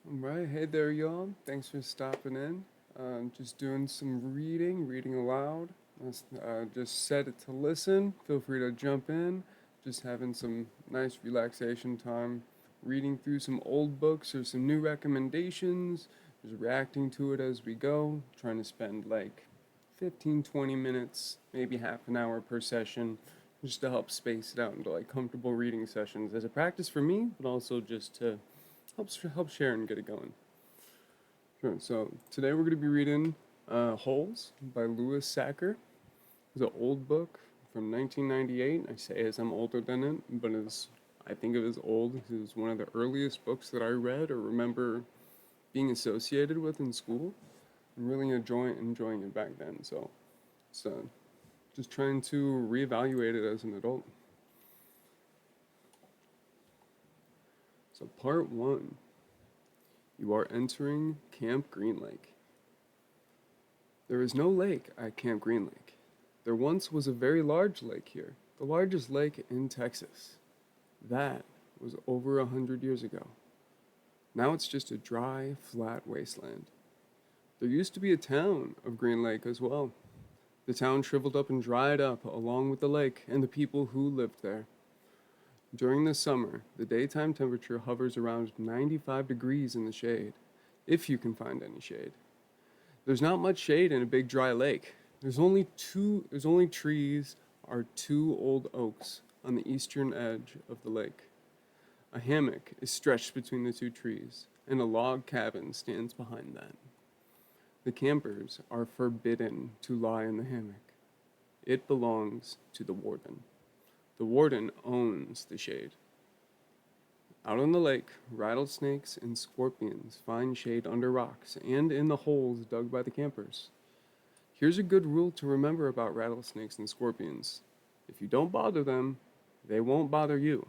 All right, hey there, y'all. Thanks for stopping in. Just doing some reading aloud. Just set it to listen. Feel free to jump in. Just having some nice relaxation time, reading through some old books or some new recommendations, just reacting to it as we go. Trying to spend like 15, 20 minutes, maybe half an hour per session, just to help space it out into like comfortable reading sessions as a practice for me, but also just to help share and get it going. Sure. So today we're going to be reading Holes by Louis Sachar. It's an old book from 1998. I say as I'm older than it, but I think it was old. It was one of the earliest books that I read or remember being associated with in school, and really enjoying it back then. So just trying to reevaluate it as an adult. So part one. You are entering Camp Green Lake. There is no lake at Camp Green Lake. There once was a very large lake here, the largest lake in Texas. That was over 100 years ago. Now it's just a dry, flat wasteland. There used to be a town of Green Lake as well. The town shriveled up and dried up along with the lake and the people who lived there. During the summer, the daytime temperature hovers around 95 degrees in the shade, if you can find any shade. There's not much shade in a big dry lake. There's only trees are two old oaks on the eastern edge of the lake. A hammock is stretched between the two trees, and a log cabin stands behind that. The campers are forbidden to lie in the hammock. It belongs to the warden. The warden owns the shade. Out on the lake, rattlesnakes and scorpions find shade under rocks and in the holes dug by the campers. Here's a good rule to remember about rattlesnakes and scorpions. If you don't bother them, they won't bother you.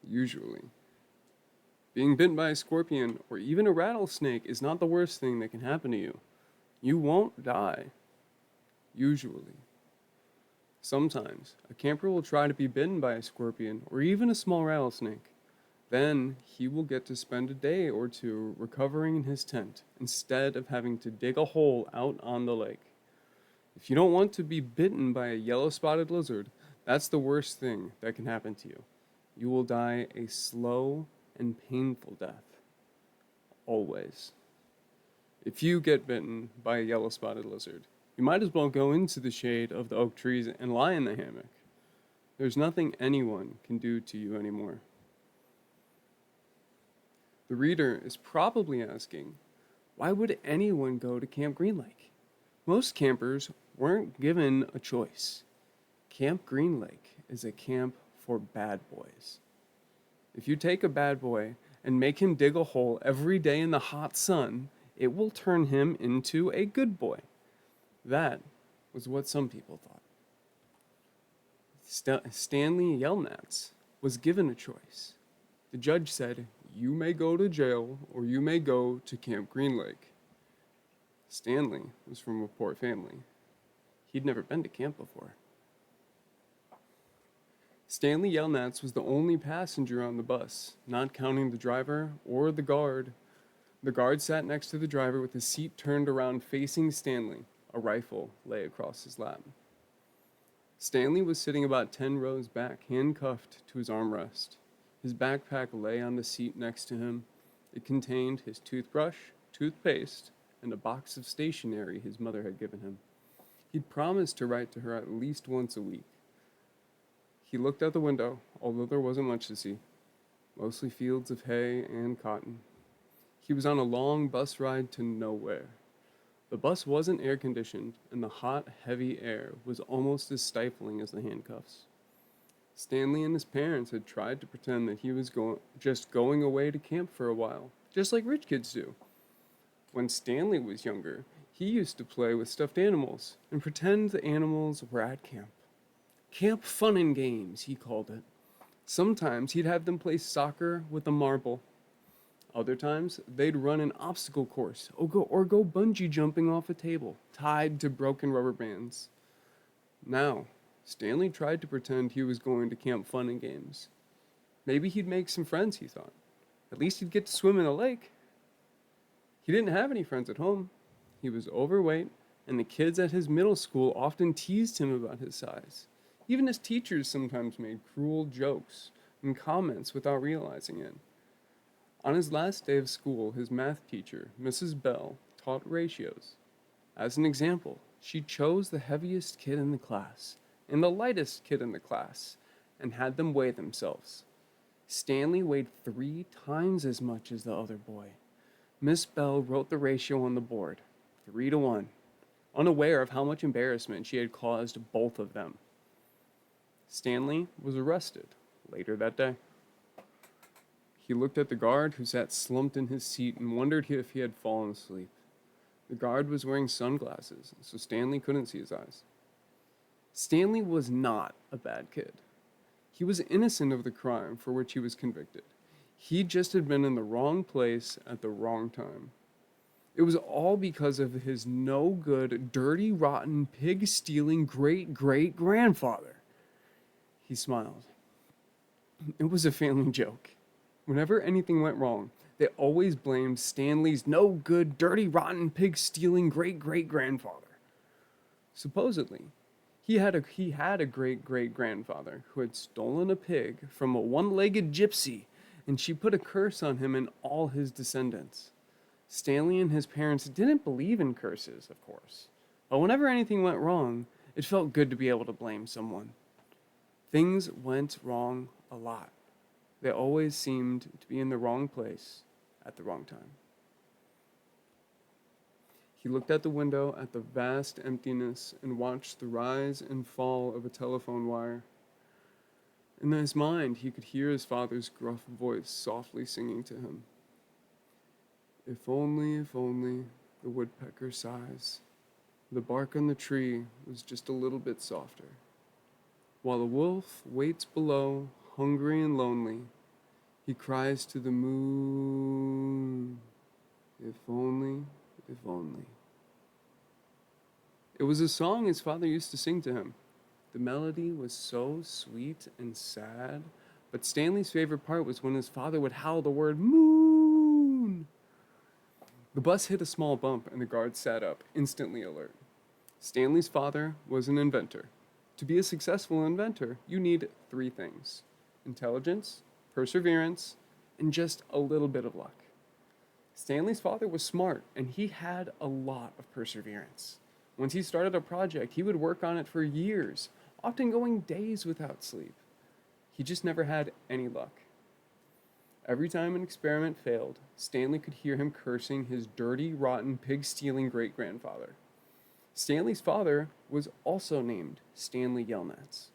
Usually. Being bitten by a scorpion or even a rattlesnake is not the worst thing that can happen to you. You won't die. Usually. Sometimes, a camper will try to be bitten by a scorpion or even a small rattlesnake. Then, he will get to spend a day or two recovering in his tent instead of having to dig a hole out on the lake. If you don't want to be bitten by a yellow spotted lizard, that's the worst thing that can happen to you. You will die a slow and painful death. Always. If you get bitten by a yellow spotted lizard, you might as well go into the shade of the oak trees and lie in the hammock. There's nothing anyone can do to you anymore. The reader is probably asking, why would anyone go to Camp Green Lake? Most campers weren't given a choice. Camp Green Lake is a camp for bad boys. If you take a bad boy and make him dig a hole every day in the hot sun, it will turn him into a good boy. That was what some people thought. Stanley Yelnats was given a choice. The judge said, you may go to jail or you may go to Camp Green Lake. Stanley was from a poor family. He'd never been to camp before. Stanley Yelnats was the only passenger on the bus, not counting the driver or the guard. The guard sat next to the driver with his seat turned around facing Stanley. A rifle lay across his lap. Stanley was sitting about 10 rows back, handcuffed to his armrest. His backpack lay on the seat next to him. It contained his toothbrush, toothpaste, and a box of stationery his mother had given him. He'd promised to write to her at least once a week. He looked out the window, although there wasn't much to see. Mostly fields of hay and cotton. He was on a long bus ride to nowhere. The bus wasn't air conditioned, and the hot, heavy air was almost as stifling as the handcuffs. Stanley and his parents had tried to pretend that he was just going away to camp for a while, just like rich kids do. When Stanley was younger, he used to play with stuffed animals and pretend the animals were at camp. Camp fun and games, he called it. Sometimes he'd have them play soccer with a marble. Other times, they'd run an obstacle course or go bungee jumping off a table, tied to broken rubber bands. Now, Stanley tried to pretend he was going to Camp Fun and Games. Maybe he'd make some friends, he thought. At least he'd get to swim in a lake. He didn't have any friends at home. He was overweight, and the kids at his middle school often teased him about his size. Even his teachers sometimes made cruel jokes and comments without realizing it. On his last day of school, his math teacher, Mrs. Bell, taught ratios. As an example, she chose the heaviest kid in the class and the lightest kid in the class and had them weigh themselves. Stanley weighed 3 times as much as the other boy. Miss Bell wrote the ratio on the board, 3 to 1, unaware of how much embarrassment she had caused both of them. Stanley was arrested later that day. He looked at the guard who sat slumped in his seat and wondered if he had fallen asleep. The guard was wearing sunglasses, so Stanley couldn't see his eyes. Stanley was not a bad kid. He was innocent of the crime for which he was convicted. He just had been in the wrong place at the wrong time. It was all because of his no good, dirty, rotten, pig stealing great great grandfather. He smiled. It was a family joke. Whenever anything went wrong, they always blamed Stanley's no good, dirty, rotten, pig stealing great great grandfather. Supposedly, he had a great great grandfather who had stolen a pig from a one legged gypsy, and she put a curse on him and all his descendants. Stanley and his parents didn't believe in curses, of course, but whenever anything went wrong, it felt good to be able to blame someone. Things went wrong a lot. They always seemed to be in the wrong place at the wrong time. He looked out the window at the vast emptiness and watched the rise and fall of a telephone wire. In his mind, he could hear his father's gruff voice softly singing to him. If only, the woodpecker sighs. The bark on the tree was just a little bit softer. While the wolf waits below, hungry and lonely, he cries to the moon, if only, if only. It was a song his father used to sing to him. The melody was so sweet and sad, but Stanley's favorite part was when his father would howl the word moon. The bus hit a small bump and the guard sat up, instantly alert. Stanley's father was an inventor. To be a successful inventor, you need 3 things: intelligence, perseverance, and just a little bit of luck. Stanley's father was smart, and he had a lot of perseverance. Once he started a project, he would work on it for years, often going days without sleep. He just never had any luck. Every time an experiment failed, Stanley could hear him cursing his dirty, rotten, pig-stealing great-grandfather. Stanley's father was also named Stanley Yelnats.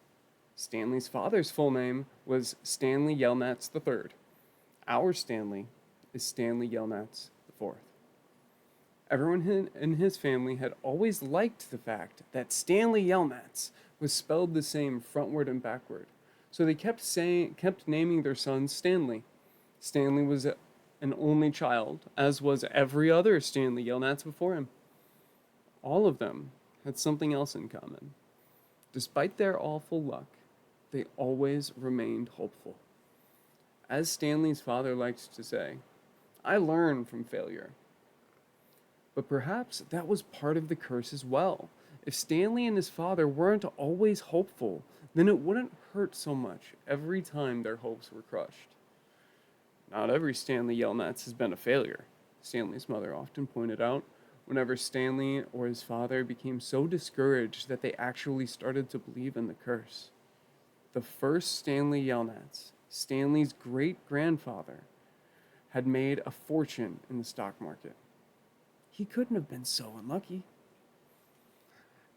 Stanley's father's full name was Stanley Yelnats III. Our Stanley is Stanley Yelnats IV. Everyone in his family had always liked the fact that Stanley Yelnats was spelled the same frontward and backward, so they kept naming their son Stanley. Stanley was an only child, as was every other Stanley Yelnats before him. All of them had something else in common. Despite their awful luck, they always remained hopeful. As Stanley's father liked to say, I learn from failure. But perhaps that was part of the curse as well. If Stanley and his father weren't always hopeful, then it wouldn't hurt so much every time their hopes were crushed. Not every Stanley Yelnats has been a failure, Stanley's mother often pointed out, whenever Stanley or his father became so discouraged that they actually started to believe in the curse. The first Stanley Yelnats, Stanley's great-grandfather, had made a fortune in the stock market. He couldn't have been so unlucky.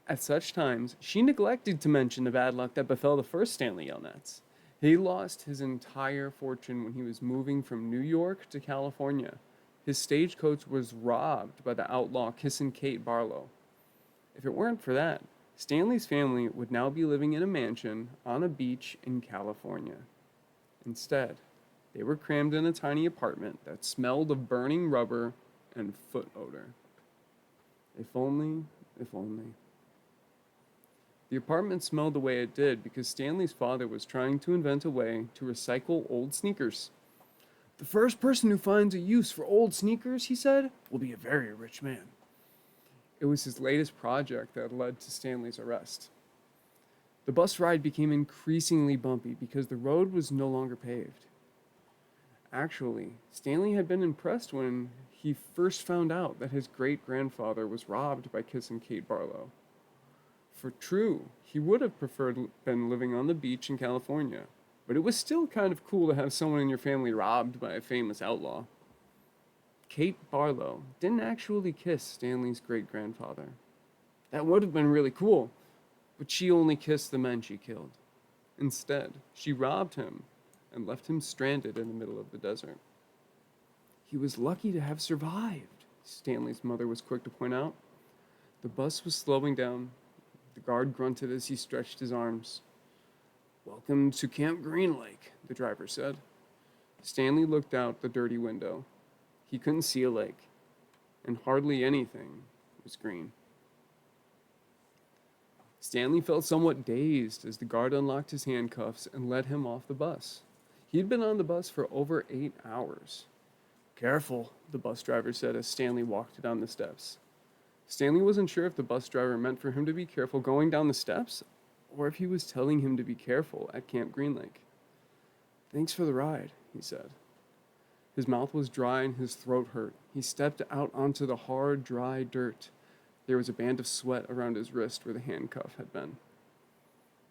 At such times, she neglected to mention the bad luck that befell the first Stanley Yelnats. He lost his entire fortune when he was moving from New York to California. His stagecoach was robbed by the outlaw Kissin' Kate Barlow. If it weren't for that, Stanley's family would now be living in a mansion on a beach in California. Instead, they were crammed in a tiny apartment that smelled of burning rubber and foot odor. If only, if only. The apartment smelled the way it did because Stanley's father was trying to invent a way to recycle old sneakers. The first person who finds a use for old sneakers, he said, will be a very rich man. It was his latest project that led to Stanley's arrest. The bus ride became increasingly bumpy because the road was no longer paved. Actually, Stanley had been impressed when he first found out that his great-grandfather was robbed by Kiss and Kate Barlow. For true, he would have preferred been living on the beach in California, but it was still kind of cool to have someone in your family robbed by a famous outlaw. Kate Barlow didn't actually kiss Stanley's great-grandfather. That would have been really cool, but she only kissed the men she killed. Instead, she robbed him and left him stranded in the middle of the desert. He was lucky to have survived, Stanley's mother was quick to point out. The bus was slowing down. The guard grunted as he stretched his arms. "Welcome to Camp Green Lake," the driver said. Stanley looked out the dirty window. He couldn't see a lake, and hardly anything was green. Stanley felt somewhat dazed as the guard unlocked his handcuffs and led him off the bus. He'd been on the bus for over 8 hours. "Careful," the bus driver said as Stanley walked down the steps. Stanley wasn't sure if the bus driver meant for him to be careful going down the steps or if he was telling him to be careful at Camp Green Lake. "Thanks for the ride," he said. His mouth was dry and his throat hurt. He stepped out onto the hard, dry dirt. There was a band of sweat around his wrist where the handcuff had been.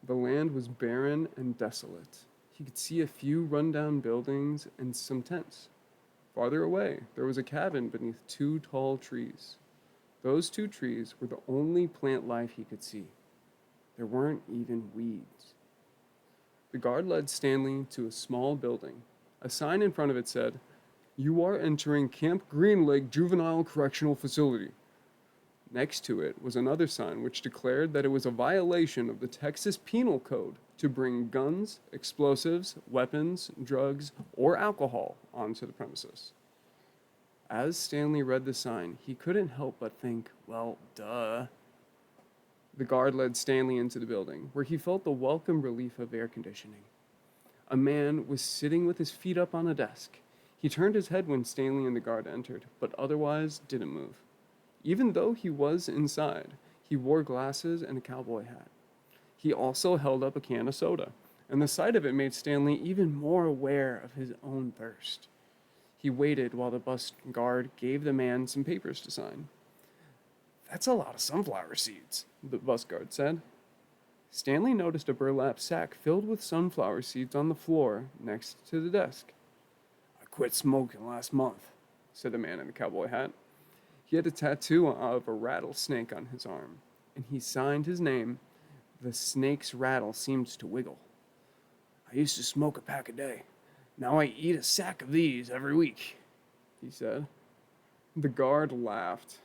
The land was barren and desolate. He could see a few rundown buildings and some tents. Farther away, there was a cabin beneath 2 tall trees. Those 2 trees were the only plant life he could see. There weren't even weeds. The guard led Stanley to a small building. A sign in front of it said, "You are entering Camp Green Lake Juvenile Correctional Facility." Next to it was another sign which declared that it was a violation of the Texas Penal Code to bring guns, explosives, weapons, drugs, or alcohol onto the premises. As Stanley read the sign, he couldn't help but think, well, duh. The guard led Stanley into the building, where he felt the welcome relief of air conditioning. A man was sitting with his feet up on a desk. He turned his head when Stanley and the guard entered, but otherwise didn't move. Even though he was inside, he wore glasses and a cowboy hat. He also held up a can of soda, and the sight of it made Stanley even more aware of his own thirst. He waited while the bus guard gave the man some papers to sign. "That's a lot of sunflower seeds," the bus guard said. Stanley noticed a burlap sack filled with sunflower seeds on the floor next to the desk. "I quit smoking last month," said the man in the cowboy hat. He had a tattoo of a rattlesnake on his arm, and he signed his name. The snake's rattle seemed to wiggle. "I used to smoke a pack a day. Now I eat a sack of these every week," he said. The guard laughed.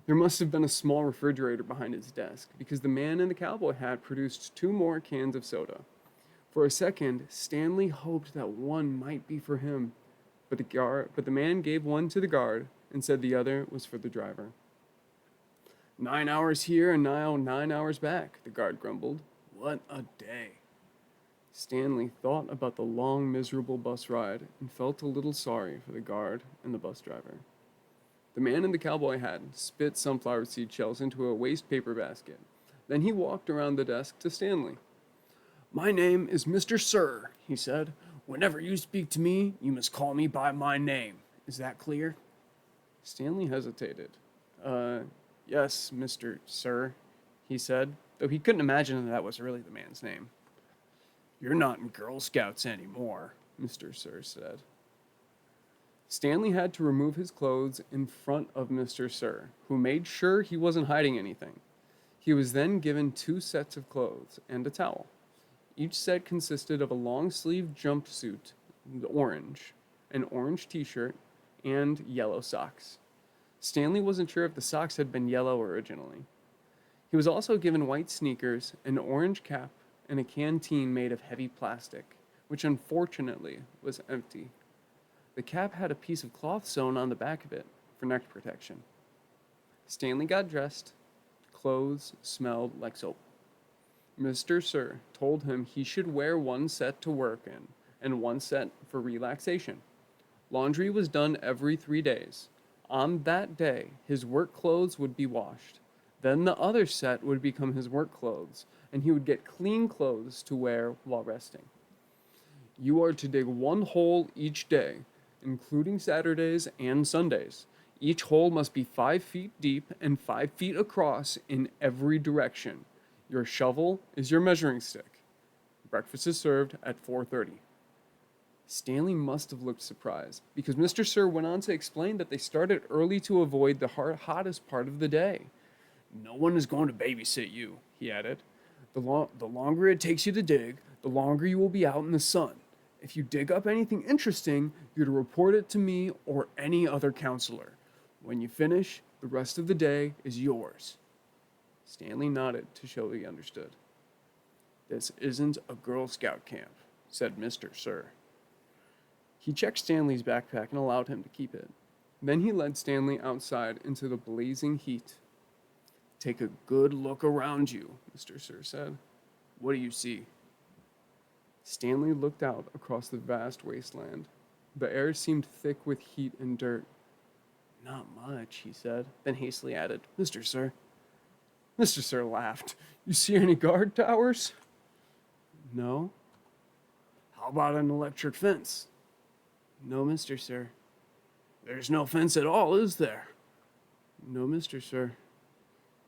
There must have been a small refrigerator behind his desk, because the man in the cowboy hat produced 2 more cans of soda. For a second, Stanley hoped that one might be for him, but the man gave one to the guard and said the other was for the driver. 9 hours here and now 9 hours back, the guard grumbled. What a day. Stanley thought about the long, miserable bus ride and felt a little sorry for the guard and the bus driver. The man in the cowboy hat spit sunflower seed shells into a waste paper basket. Then he walked around the desk to Stanley. "My name is Mr. Sir," he said. "Whenever you speak to me, you must call me by my name. Is that clear?" Stanley hesitated. Yes, Mr. Sir," he said, though he couldn't imagine that was really the man's name. "You're not in Girl Scouts anymore," Mr. Sir said. Stanley had to remove his clothes in front of Mr. Sir, who made sure he wasn't hiding anything. He was then given 2 sets of clothes and a towel. Each set consisted of a long-sleeved jumpsuit, orange, an orange t-shirt, and yellow socks. Stanley wasn't sure if the socks had been yellow originally. He was also given white sneakers, an orange cap, and a canteen made of heavy plastic, which unfortunately was empty. The cap had a piece of cloth sewn on the back of it for neck protection. Stanley got dressed. Clothes smelled like soap. Mr. Sir told him he should wear 1 set to work in and 1 set for relaxation. Laundry was done every 3 days. On that day, his work clothes would be washed. Then the other set would become his work clothes, and he would get clean clothes to wear while resting. You are to dig one hole each day, including Saturdays and Sundays. Each hole must be 5 feet deep and 5 feet across in every direction. Your shovel is your measuring stick. Breakfast is served at 4:30. Stanley must have looked surprised because Mr. Sir went on to explain that they started early to avoid the hottest part of the day. No one is going to babysit you, he added. The longer it takes you to dig, the longer you will be out in the sun. If you dig up anything interesting, you're to report it to me or any other counselor. When you finish, the rest of the day is yours. Stanley nodded to show he understood. This isn't a Girl Scout camp, said Mr. Sir. He checked Stanley's backpack and allowed him to keep it. Then he led Stanley outside into the blazing heat. Take a good look around you, Mr. Sir said. What do you see? Stanley looked out across the vast wasteland. The air seemed thick with heat and dirt. Not much, he said, then hastily added, Mr. Sir. Mr. Sir laughed. You see any guard towers? No. How about an electric fence? No, Mr. Sir. There's no fence at all, is there? No, Mr. Sir.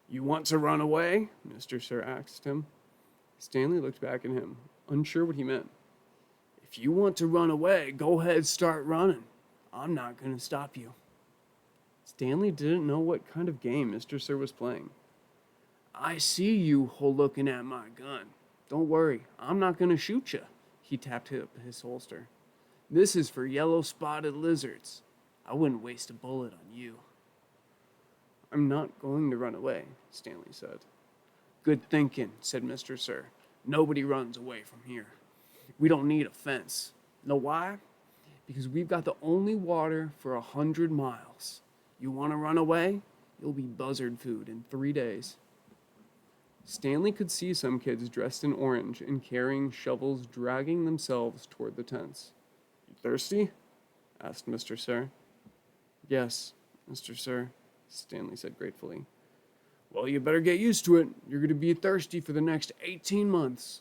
You want to run away? Mr. Sir asked him. Stanley looked back at him, unsure what he meant. If you want to run away, go ahead, start running. I'm not going to stop you. Stanley didn't know what kind of game Mr. Sir was playing. I see you looking at my gun. Don't worry, I'm not going to shoot you. He tapped his holster. This is for yellow-spotted lizards. I wouldn't waste a bullet on you. I'm not going to run away, Stanley said. Good thinking, said Mr. Sir. Nobody runs away from here. We don't need a fence. Know why? Because we've got the only water for 100 miles. You want to run away? You'll be buzzard food in 3 days. Stanley could see some kids dressed in orange and carrying shovels dragging themselves toward the tents. You thirsty? Asked Mr. Sir. Yes, Mr. Sir, Stanley said gratefully. Well, you better get used to it. You're going to be thirsty for the next 18 months.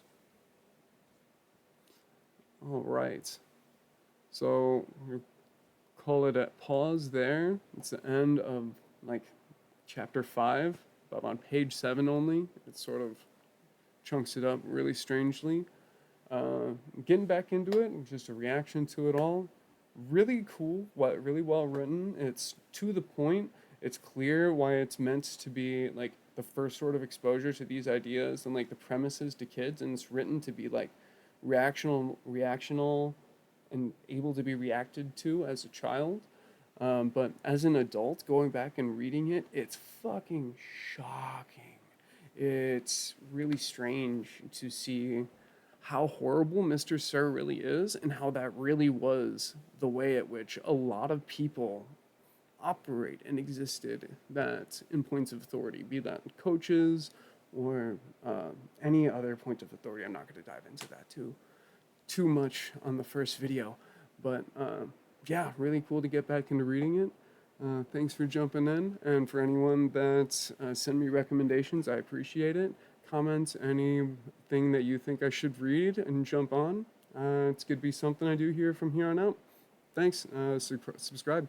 All right. So we'll call it a pause there. It's the end of chapter 5, but on page 7 only. It sort of chunks it up really strangely. Getting back into it, just a reaction to it all. Really cool, really well written. It's to the point. It's clear why it's meant to be the first sort of exposure to these ideas and the premises to kids, and it's written to be reactional and able to be reacted to as a child. But as an adult, going back and reading it, it's fucking shocking. It's really strange to see how horrible Mr. Sir really is and how that really was the way at which a lot of people operate and existed that in points of authority, be that coaches or any other point of authority. I'm not going to dive into that too much on the first video, but yeah, really cool to get back into reading it. Thanks for jumping in, and for anyone that sent me recommendations, I appreciate it. Comments, anything that you think I should read and jump on. It's going to be something I do here from here on out. Thanks. Subscribe.